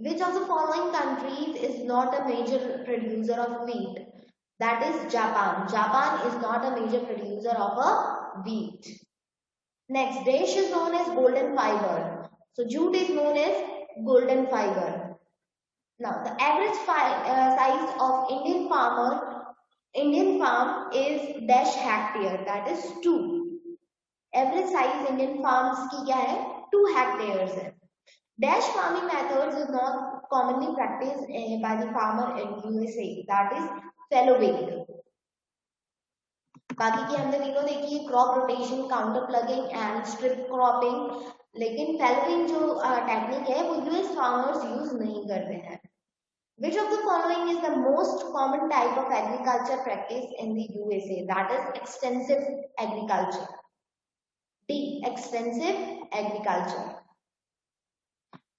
Which of the following countries is not a major producer of wheat? That is Japan. Japan is not a major producer of a wheat. Next, Desh is known as golden fiber. So jute is known as golden fiber. Now the average size of Indian farm is dash hectare, that is 2. Average size Indian farms की क्या है? 2 hectares है. Dash farming methods is not commonly practiced by the farmer in USA, that is fallowing. बाकी की हमने तीनों देखी है, crop rotation, counter plugging and strip cropping. लेकिन फैलोइंग जो टेक्निक है वो यूएस फार्मर्स यूज नहीं करते हैं. Which of the following is the most common type of agriculture practice in the USA? That is extensive agriculture. D. Extensive agriculture.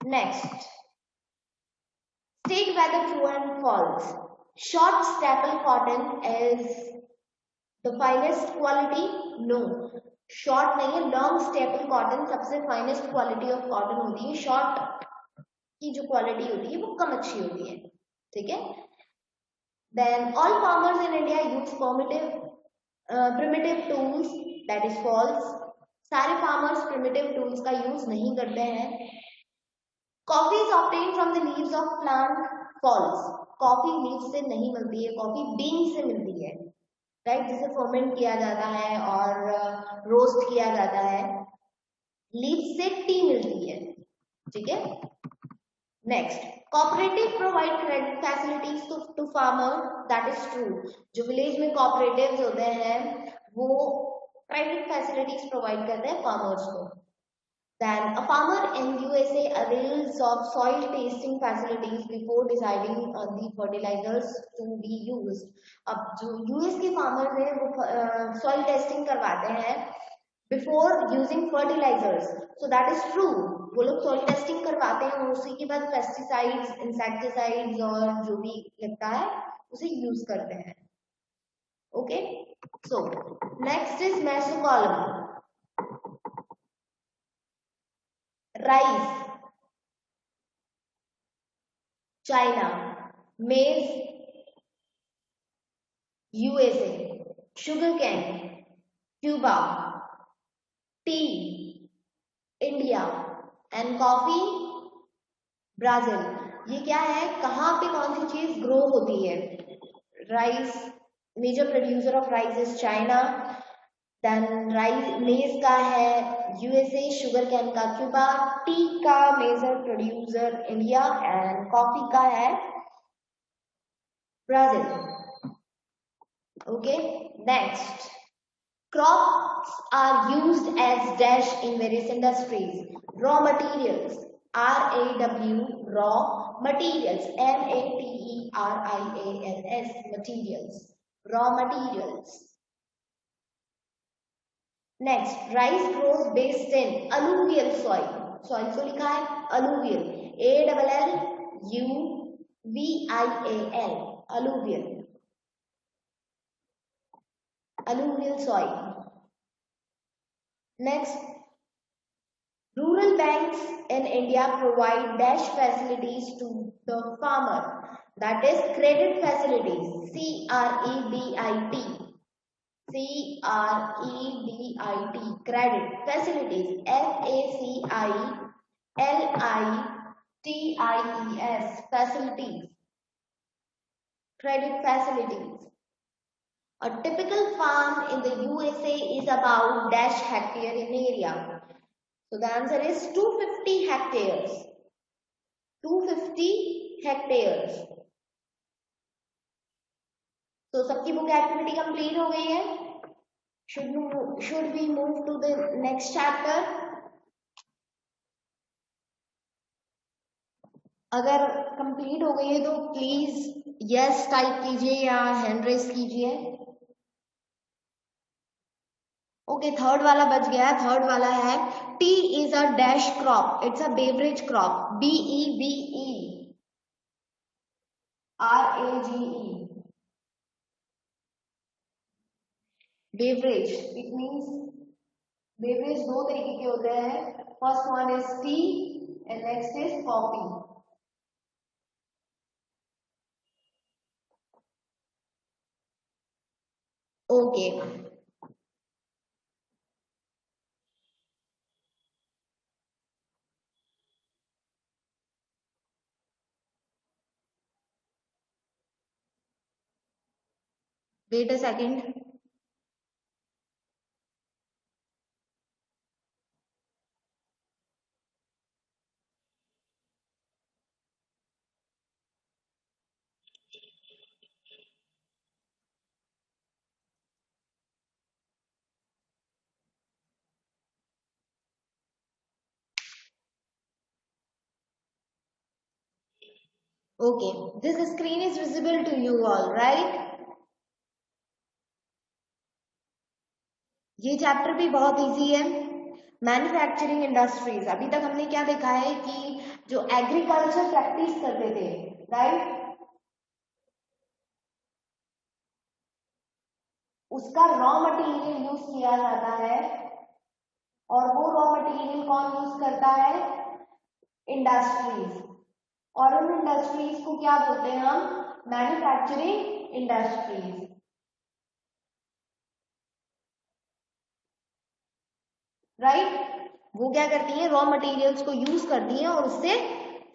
Next. State whether true and false. Short staple cotton is the finest quality? No. Short नहीं है, long staple cotton सबसे finest quality of cotton होती है. Short की जो quality होती है वो कम अच्छी होती है. ठीक है. Then all farmers in India use primitive tools. That is false. सारे farmers primitive tools का use नहीं करते हैं. Coffee is obtained from the leaves of plant. False. Coffee leaves से नहीं मिलती है, coffee beans से मिलती है, right? जिसे ferment किया जाता है और roast किया जाता है. Leaves से tea मिलती है. ठीक है. Next, cooperative provide credit facilities to farmer. That is true. जो village में cooperatives होते हैं वो credit facilities provide करते हैं farmers को. Then a farmer in USA avails of soil testing facilities before deciding on the fertilizers to be used. अब जो US के farmers हैं वो soil testing करवाते हैं before using fertilizers. So that is true. वो लोग soil testing करवाते हैं और उसी के बाद pesticides, insecticides और जो भी लगता है उसे use करते हैं. Okay. So next is mesocolumn. Rice, China. Maize, USA. Sugarcane, Cuba. Tea, India. And coffee, Brazil. ये क्या है, कहाँ पे कौन सी चीज ग्रो होती है? Rice, major producer of rice is China. Then rice maize का है यूएसए, शुगर कैन का क्यूबा, टी का major producer India and coffee का है Brazil. Okay. Next, crops are used as dash in various industries. Raw materials, RAW, raw materials, materials, materials, raw materials. Next, rice grows based in alluvial soil. Soil को लिखा है alluvial, ALLUVIAL, alluvial. Alluvial soil. Next, rural banks in India provide dash facilities to the farmer. That is credit facilities. CREDIT. CREDIT. Credit facilities. FACILITIES. Facilities. Credit facilities. A typical farm in the USA is about dash hectare in area. So the answer is 250 hectares. 250 hectares. So सबकी book activity complete हो गई है. Should we move to the next chapter? अगर complete हो गई है तो please yes type कीजिए या हैंड रेस कीजिए. ओके, थर्ड वाला बच गया है. थर्ड वाला है tea is a dash crop. It's a beverage crop. BEVERAGE. Beverage, it means beverage दो तरीके के होते हैं. First one is tea and next is coffee. Okay, wait a second. Okay, this screen is visible to you all, right? ये chapter भी बहुत easy है। Manufacturing industries, अभी तक हमने क्या देखा है कि जो एग्रीकल्चर प्रैक्टिस करते थे, राइट, उसका रॉ मटेरियल यूज किया जाता है, और वो रॉ मटेरियल कौन यूज करता है? इंडस्ट्रीज। और उन इंडस्ट्रीज को क्या बोलते हैं हम? Manufacturing industries, right? वो क्या करती हैं? रॉ मटेरियल्स को यूज करती हैं और उससे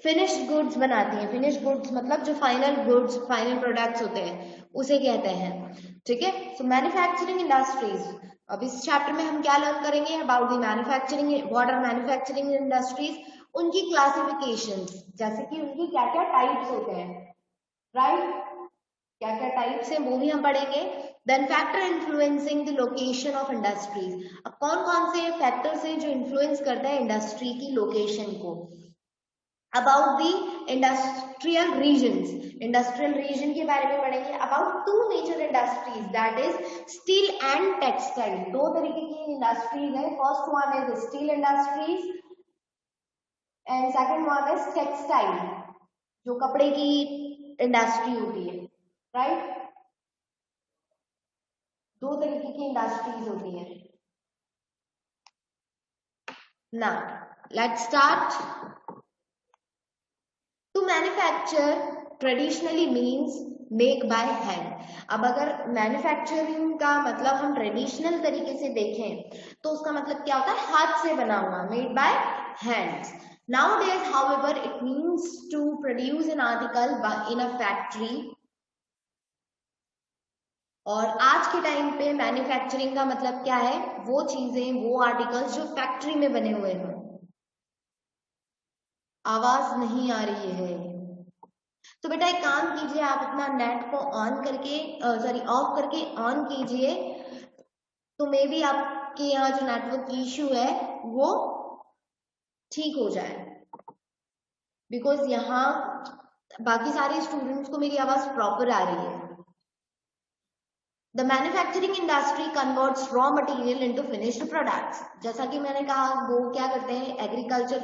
फिनिश्ड गुड्स बनाती हैं। फिनिश्ड गुड्स मतलब जो फाइनल गुड्स, फाइनल प्रोडक्ट्स होते हैं, उसे कहते हैं। ठीक है, सो मैन्युफैक्चरिंग इंडस्ट्रीज। अब इस चैप्टर में हम क्या लर्न करेंगे? About the manufacturing, what are manufacturing industries, उनकी क्लासिफिकेशंस, जैसे कि उनकी क्या क्या टाइप्स होते हैं, राइट? क्या क्या टाइप्स हैं वो भी हम पढ़ेंगे। Then factor influencing the location of industries. अब कौन कौन से फैक्टर्स हैं जो इन्फ्लुएंस करते हैं इंडस्ट्री की लोकेशन को? About the industrial regions, industrial region के बारे में पढ़ेंगे। About two major industries, that is steel and textile. दो तरीके की इंडस्ट्रीज है। First one is steel industries and second one is textile, जो कपड़े की इंडस्ट्री होती है, राइट? दो तरीके की इंडस्ट्रीज होती हैं। Now let's start. To manufacture traditionally means make by hand. अब अगर मैन्युफैक्चरिंग का मतलब हम ट्रेडिशनल तरीके से देखें तो उसका मतलब क्या होता है? हाथ से बना हुआ, made by hands. Nowadays, however, it means to produce an article in a factory। और आज के टाइम पे मैन्युफैक्चरिंग का मतलब क्या है? वो चीजें, वो आर्टिकल्स जो फैक्ट्री में बने हुए हों। आवाज नहीं आ रही है। तो बेटा एक काम कीजिए, आप अपना नेट को ऑन करके, सॉरी ऑफ करके ऑन कीजिए, तो मे बी आपके यहाँ जो नेटवर्क इश्यू है वो ठीक हो जाए। बिकॉज यहाँ बाकी सारे स्टूडेंट्स को मेरी आवाज प्रॉपर आ रही है। The manufacturing industry converts raw material into finished products। जैसा कि मैंने कहा, वो क्या करते हैं? एग्रीकल्चर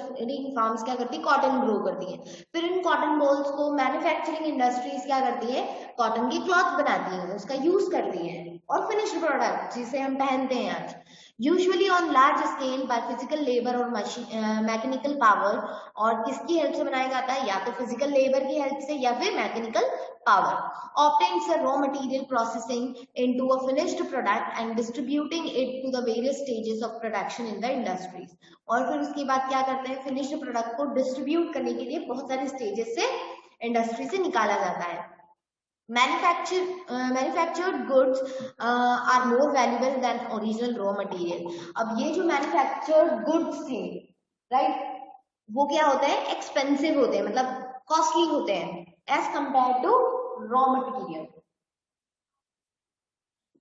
फार्म्स क्या करती है? कॉटन ग्रो करती है। फिर इन कॉटन बॉल्स को मैन्युफैक्चरिंग इंडस्ट्रीज क्या करती है? कॉटन की क्लॉथ बनाती है, उसका यूज करती है, और फिनिश्ड प्रोडक्ट जिसे हम पहनते हैं आज, usually on large scale by physical labour और मैकेनिकल पावर। और किसकी हेल्प से बनाया जाता है? या तो फिजिकल लेबर की हेल्प से या फिर mechanical power। Obtains the raw material processing into a finished product and distributing it to the various stages of production in the industries। और फिर उसके बाद क्या करते हैं? फिनिश्ड प्रोडक्ट को डिस्ट्रीब्यूट करने के लिए बहुत सारे स्टेजेस से इंडस्ट्री से निकाला जाता है। Manufactured goods are more valuable than original raw material. अब ये जो मैन्युफैक्चर्ड गुड्स थे, राइट, वो क्या होते हैं? एक्सपेंसिव होते हैं, मतलब कॉस्टली होते हैं as compare to raw material.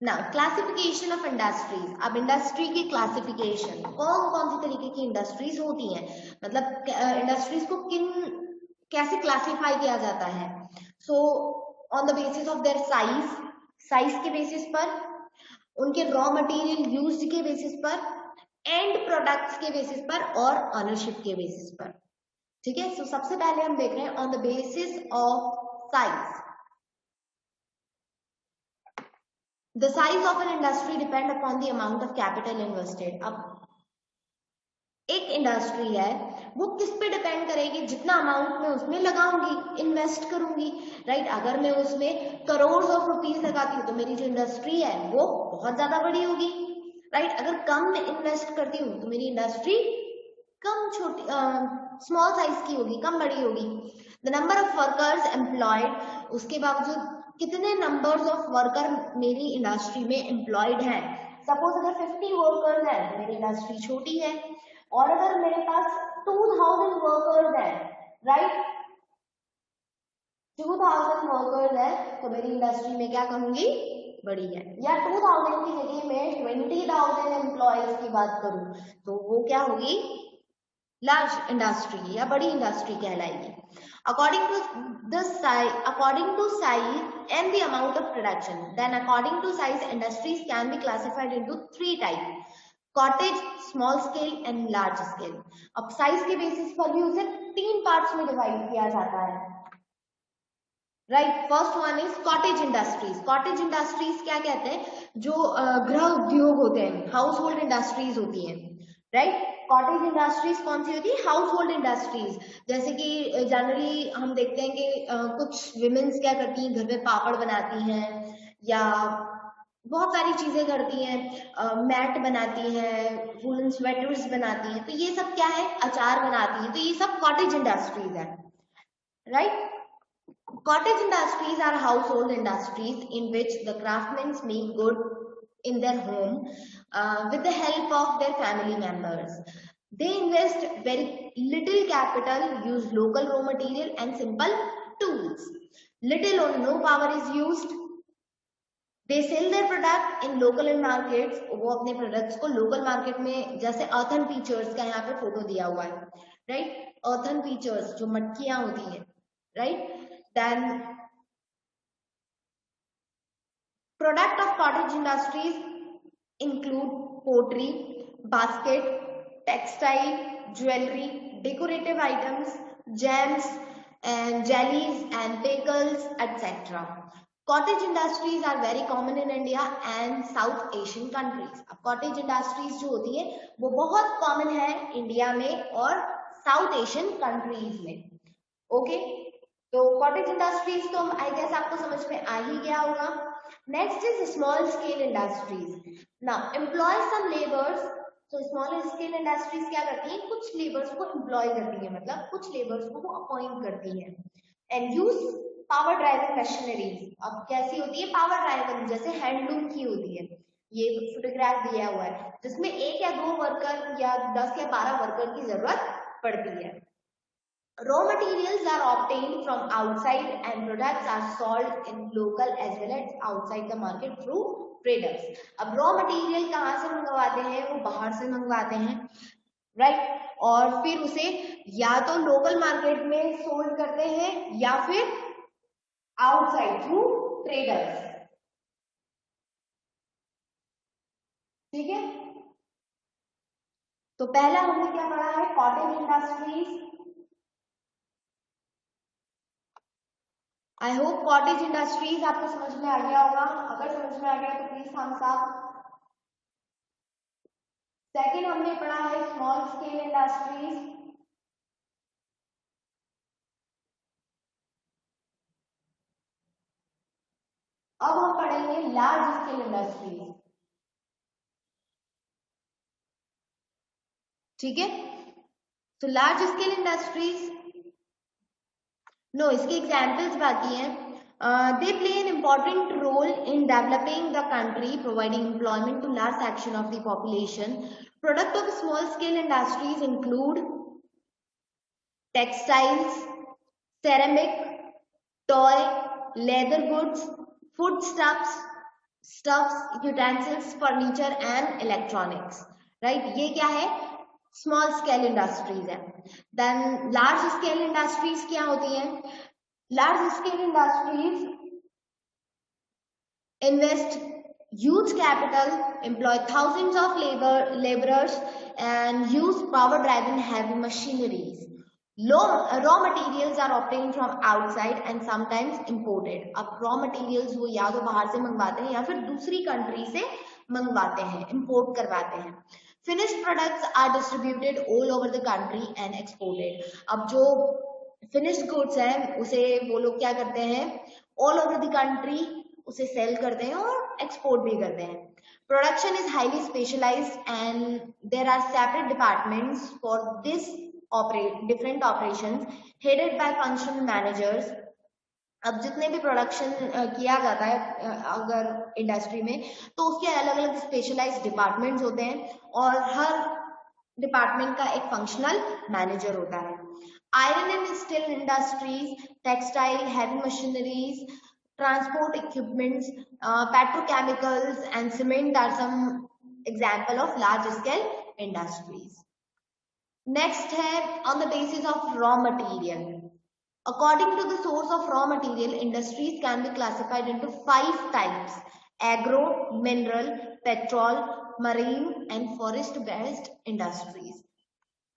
ना क्लासिफिकेशन ऑफ इंडस्ट्रीज। अब इंडस्ट्री की क्लासिफिकेशन, कौन कौन सी तरीके की इंडस्ट्रीज होती हैं, मतलब इंडस्ट्रीज को किन कैसे क्लासिफाई किया जाता है? So on the basis of their size, size के बेसिस पर, उनके रॉ मटेरियल यूज्ड के बेसिस पर, एंड प्रोडक्ट्स के बेसिस पर, और ऑनरशिप के बेसिस पर। ठीक है, सो सबसे पहले हम देख रहे हैं on the basis of size. The size of an industry depend upon the amount of capital invested। अब एक इंडस्ट्री है वो किस पे डिपेंड करेगी, जितना अमाउंट मैं उसमें लगाऊंगी, इन्वेस्ट करूंगी, राइट। अगर मैं उसमें करोड़ ऑफ रुपीज लगाती हूँ तो मेरी जो इंडस्ट्री है वो बहुत ज्यादा बड़ी होगी, राइट। अगर कम में इन्वेस्ट करती हूँ तो मेरी इंडस्ट्री कम छोटी स्मॉल साइज की होगी, कम बड़ी होगी। The number of workers employed, उसके बावजूद कितने नंबर्स ऑफ वर्कर मेरी इंडस्ट्री में एम्प्लॉयड हैं। सपोज अगर 50 वर्कर्स हैं तो मेरी इंडस्ट्री छोटी है, और अगर मेरे पास 2000 वर्कर्स हैं, राइट, 2000 वर्कर्स है तो मेरी इंडस्ट्री में क्या कहूंगी, बड़ी है। या 2000 की जगह में 20,000 एम्प्लॉयज की बात करूं तो वो क्या होगी, लार्ज इंडस्ट्री या बड़ी इंडस्ट्री कहलाएगी। According to size and the amount of production, then according to size industries can be classified into 3 type, cottage, small scale and large scale. अब साइज के बेसिस पर भी उसे 3 पार्ट्स में डिवाइड किया जाता है, right. First one is cottage industries. Cottage industries क्या कहते हैं, जो गृह उद्योग होते हैं, हाउस होल्ड इंडस्ट्रीज होती हैं, राइट। कॉटेज इंडस्ट्रीज कौन सी होती है, हाउस होल्ड इंडस्ट्रीज। जैसे कि जनरली हम देखते हैं कि कुछ विमेन्स क्या करती हैं, घर में पापड़ बनाती हैं या बहुत सारी चीजें करती हैं, मैट बनाती हैं, वूलन स्वेटर्स बनाती हैं, तो ये सब क्या है, अचार बनाती हैं, तो ये सब कॉटेज इंडस्ट्रीज है, right. Cottage industries are household industries in which the craftsmen make good in their home with the help of their family members. They invest very little capital, use local raw material and simple tools. Little or no power is used. They sell their product in local markets. वो अपने products को local market में, जैसे earthen pitchers का यहाँ पे photo दिया हुआ है, right? earthen pitchers जो मटकियां होती हैं, right? Then product of cottage industries include pottery, basket, textile, jewelry, decorative items, jams and jellies and pickles, etc. Cottage industries are very common in India and South Asian countries. अब cottage industries जो होती है वो बहुत common है India में और South Asian countries में, okay? तो कॉटेज इंडस्ट्रीज तो आई गेस आपको समझ में आ ही गया होगा। Next is small scale industries. Now employ some labours. तो स्मॉल स्केल इंडस्ट्रीज क्या करती हैं, कुछ लेबर्स को एम्प्लॉय करती है, मतलब कुछ लेबर्स को वो अपॉइंट करती है, and use power driven machineries. अब कैसी होती है, पावर ड्राइवन, जैसे हैंडलूम की होती है। ये फोटोग्राफ दिया हुआ है जिसमें 1 या 2 वर्कर या 10 या 12 वर्कर की जरूरत पड़ती है। Raw materials are obtained from outside and products are sold in local as well as outside the market through traders. अब raw material कहाँ से मंगवाते हैं, वो बाहर से मंगवाते हैं, राइट, और फिर उसे या तो लोकल मार्केट में सोल्ड करते हैं या फिर आउटसाइड थ्रू ट्रेडर्स, ठीक है। तो पहला हमने क्या पढ़ा है, cottage industries. I hope cottage industries आपको समझ में आ गया होगा। अगर समझ में आ गया तो प्लीज थम्स अप। सेकेंड हमने पढ़ा है स्मॉल स्केल इंडस्ट्रीज। अब हम पढ़ेंगे लार्ज स्केल इंडस्ट्रीज, ठीक है। तो लार्ज स्केल इंडस्ट्रीज, नो इसके एग्जाम्पल्स बाकी हैं। They play an important role in developing the country, providing employment to large section of the population. Product of small scale industries include textiles, ceramic, toy, leather goods, foodstuffs, utensils, furniture and electronics. Right? ये क्या है? Small scale industries है। Then large scale industries क्या होती है, large scale industries invest huge capital, employ thousands of laborers and use power driven heavy machineries. Raw materials are obtained from outside and sometimes imported. अब raw materials वो या तो बाहर से मंगवाते हैं या फिर दूसरी कंट्री से मंगवाते हैं, इंपोर्ट करवाते हैं। Finished products are distributed all over the country and exported. अब जो फिनिश्ड गुड्स हैं उसे वो लोग क्या करते हैं, ऑल ओवर द कंट्री उसे सेल करते हैं और एक्सपोर्ट भी करते हैं। Production is highly specialised and there are separate departments for this different operations headed by functional managers। अब जितने भी प्रोडक्शन किया जाता है अगर इंडस्ट्री में, तो उसके अलग अलग स्पेशलाइज्ड डिपार्टमेंट्स होते हैं और हर डिपार्टमेंट का एक फंक्शनल मैनेजर होता है। Iron and steel industries, textile, heavy machineries, transport equipments, petrochemicals and cement are some example of large scale industries. Next है on the basis of raw material. According to the source of raw material, industries can be classified into 5 types: agro, mineral, petrol, marine and forest based industries.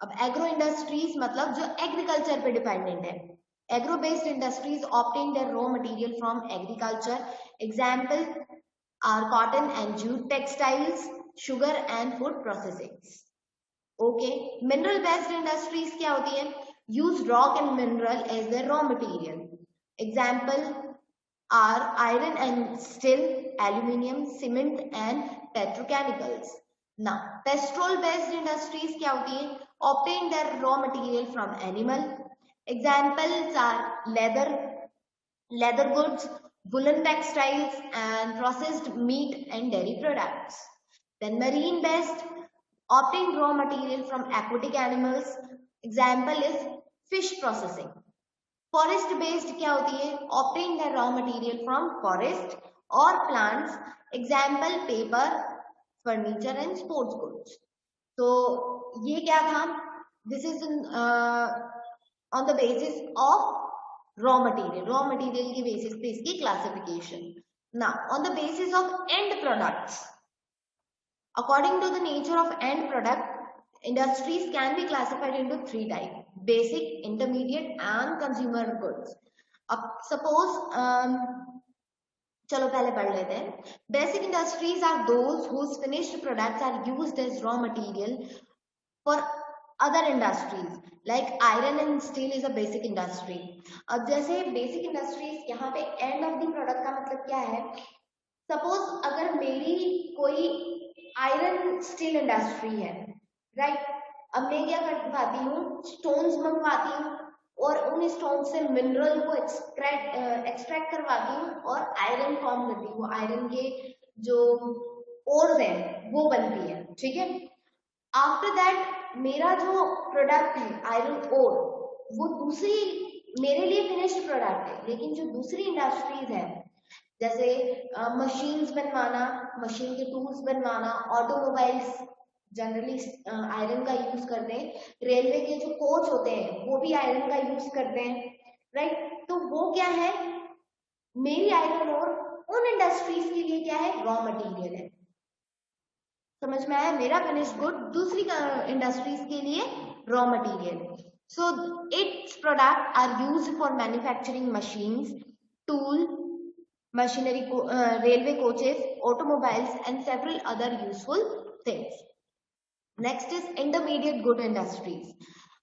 अब agro industries मतलब जो agriculture पे dependent है। Agro based industries obtain their raw material from agriculture. Example are cotton and jute, textiles, sugar and food processing. Okay, mineral based industries क्या होती है? Use rock and mineral as their raw material. Example are iron and steel, aluminium, cement and petrochemicals. Now, petrol based industries क्या होती है? Obtain their raw material from animal. Examples are leather goods, woolen textiles and processed meat and dairy products. Then marine based, obtain raw material from aquatic animals. Example is fish processing. Forest based क्या होती है? Obtain the raw material from forest or plants. Example paper, furniture and sports goods. तो ये क्या था? This is on the basis of raw material की basis पे इसकी classification. Now on the basis of end products, according to the nature of end product, industries can be classified into 3 types: basic, intermediate and consumer goods. अब suppose चलो पहले पढ़ लेते हैं। Basic industries are those whose finished products are used as raw material for other industries, like iron and steel is a basic industry. अब जैसे basic industries, यहाँ पे end of the product का मतलब क्या है? Suppose अगर मेरी कोई iron steel industry है, right? अब मैं क्या करवाती हूँ, stones मंगवाती हूँ और उन stones से mineral को extract करवाती हूँ और iron form करती हूँ। iron के जो ores हैं वो बनती है, ठीक है? आफ्टर दैट मेरा जो प्रोडक्ट है आयरन ओर, वो दूसरी मेरे लिए फिनिश्ड प्रोडक्ट है, लेकिन जो दूसरी इंडस्ट्रीज है जैसे मशीन्स बनवाना, मशीन के टूल्स बनवाना, ऑटोमोबाइल्स जनरली आयरन का यूज करते हैं, रेलवे के जो कोच होते हैं वो भी आयरन का यूज करते हैं, राइट? तो वो क्या है, मेरी आयरन ओर उन इंडस्ट्रीज के लिए क्या है, रॉ मटेरियल है। समझ में आया? मेरा फिनिश्ड गुड दूसरी इंडस्ट्रीज के लिए raw material. So its product are used for manufacturing machines, tool, machinery, railway coaches, automobiles and several other useful things. Next is intermediate good industries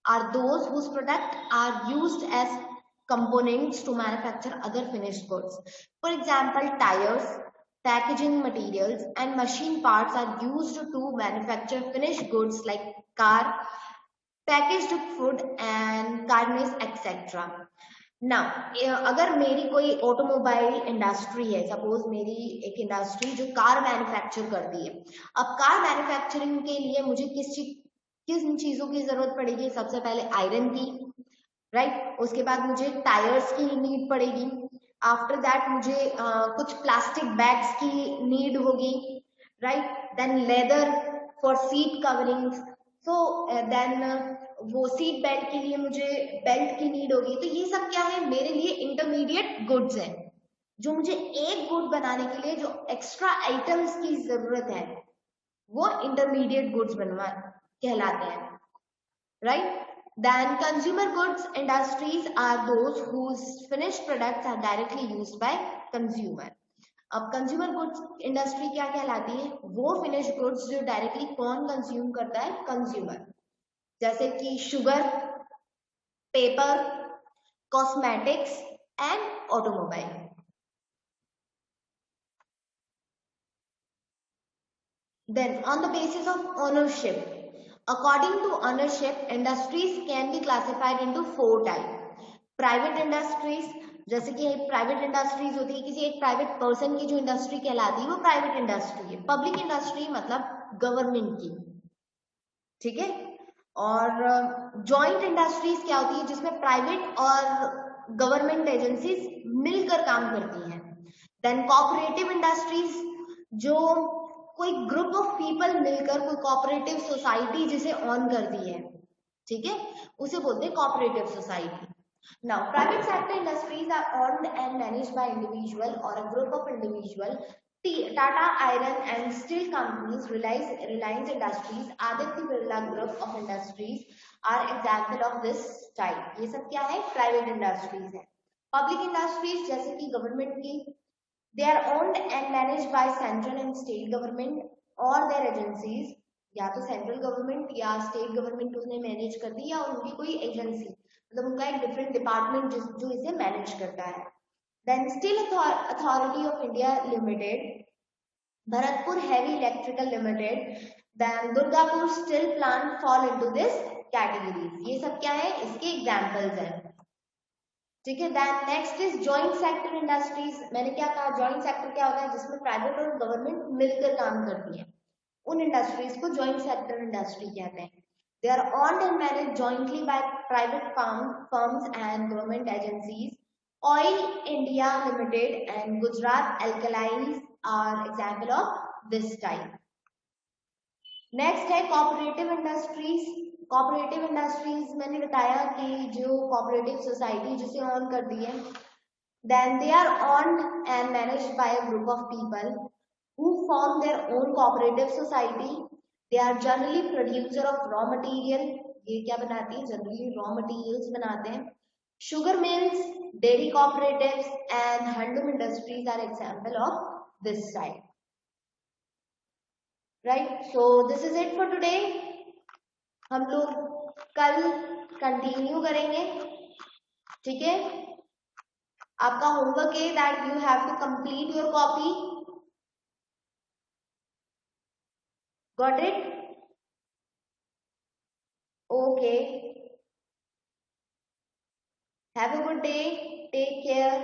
are those whose product are used as components to manufacture other finished goods. For example, tires, packaging materials and machine parts are used to manufacture finished goods like car, packaged food and garments etc. ना अगर मेरी कोई automobile industry है, suppose मेरी एक industry जो car manufacture करती है, अब कार मैन्युफैक्चरिंग के लिए मुझे किन चीजों की जरूरत पड़ेगी? सबसे पहले आयरन की, राइट? उसके बाद मुझे टायर्स की नीड पड़ेगी, आफ्टर दैट मुझे कुछ प्लास्टिक बैग्स की नीड होगी, right? Then leather for seat coverings, so then वो सीट बेल्ट के लिए मुझे बेल्ट की नीड होगी। तो ये सब क्या है, मेरे लिए इंटरमीडिएट गुड्स हैं, जो मुझे एक गुड बनाने के लिए जो एक्स्ट्रा आइटम्स की जरूरत है वो इंटरमीडिएट गुड्स बनवा कहलाते हैं, right? Then consumer goods industries are those whose finished products are directly used by consumer. अब कंज्यूमर गुड्स इंडस्ट्री क्या कहलाती है? वो फिनिश गुड्स जो डायरेक्टली कौन कंज्यूम करता है? कंज्यूमर। जैसे कि sugar, paper, cosmetics and automobile. Then, on the basis of ownership, according to ownership, industries can be classified into 4 types. Private industries, जैसे कि प्राइवेट इंडस्ट्रीज होती है, किसी एक प्राइवेट पर्सन की जो इंडस्ट्री कहलाती है वो प्राइवेट इंडस्ट्री है। पब्लिक इंडस्ट्री मतलब गवर्नमेंट की, ठीक है। और जॉइंट इंडस्ट्रीज क्या होती है? जिसमें प्राइवेट और गवर्नमेंट एजेंसीज मिलकर काम करती हैं। देन कॉपरेटिव इंडस्ट्रीज, जो कोई ग्रुप ऑफ पीपल मिलकर कोई कोऑपरेटिव सोसाइटी जिसे ऑन करती है, ठीक है, उसे बोलते हैं cooperative society. Now private sector industries are owned and managed by individual or a group of individual. Tata Iron and Steel Companies, Reliance Industries, Aditya Birla Group of Industries are example of this type. ये सब क्या है? Private industries है। Public industries जैसे कि government की, they are owned and managed by central and state government or their agencies. या तो सेंट्रल गवर्नमेंट या स्टेट गवर्नमेंट उसने मैनेज कर दी, या उनकी कोई एजेंसी, मतलब उनका एक डिफरेंट डिपार्टमेंट जो इसे मैनेज करता है। Then Steel Authority of India Limited, Bharatpur heavy electrical limited, then Durgapur steel plant fall into this categories. ये सब क्या है? इसके एग्जांपल्स हैं, ठीक है। Then next is joint sector industries. मैंने क्या कहा? जॉइंट सेक्टर क्या होता है? जिसमें प्राइवेट और गवर्नमेंट मिलकर काम करती है, उन इंडस्ट्रीज को जॉइंट सेक्टर इंडस्ट्री कहते हैं। They are owned and managed jointly by private firms and government agencies. Oil India Limited and Gujarat Alkalis are example of this type. Next है कोऑपरेटिव इंडस्ट्रीज। कोऑपरेटिव इंडस्ट्रीज मैंने बताया कि जो cooperative society जिसे own करती है, then they are owned and managed by a group of people who form their own cooperative society. They are generally producer of raw material. ये क्या बनाती है? जनरली रॉ मटेरियल्स बनाते हैं। Sugar mills, dairy cooperatives and handloom industries are example of this type. Right, so this is it for today. हम लोग कल continue करेंगे, ठीक है। आपका होमवर्क है that you have to complete your copy. Got it? Okay. Have a good day. Take care.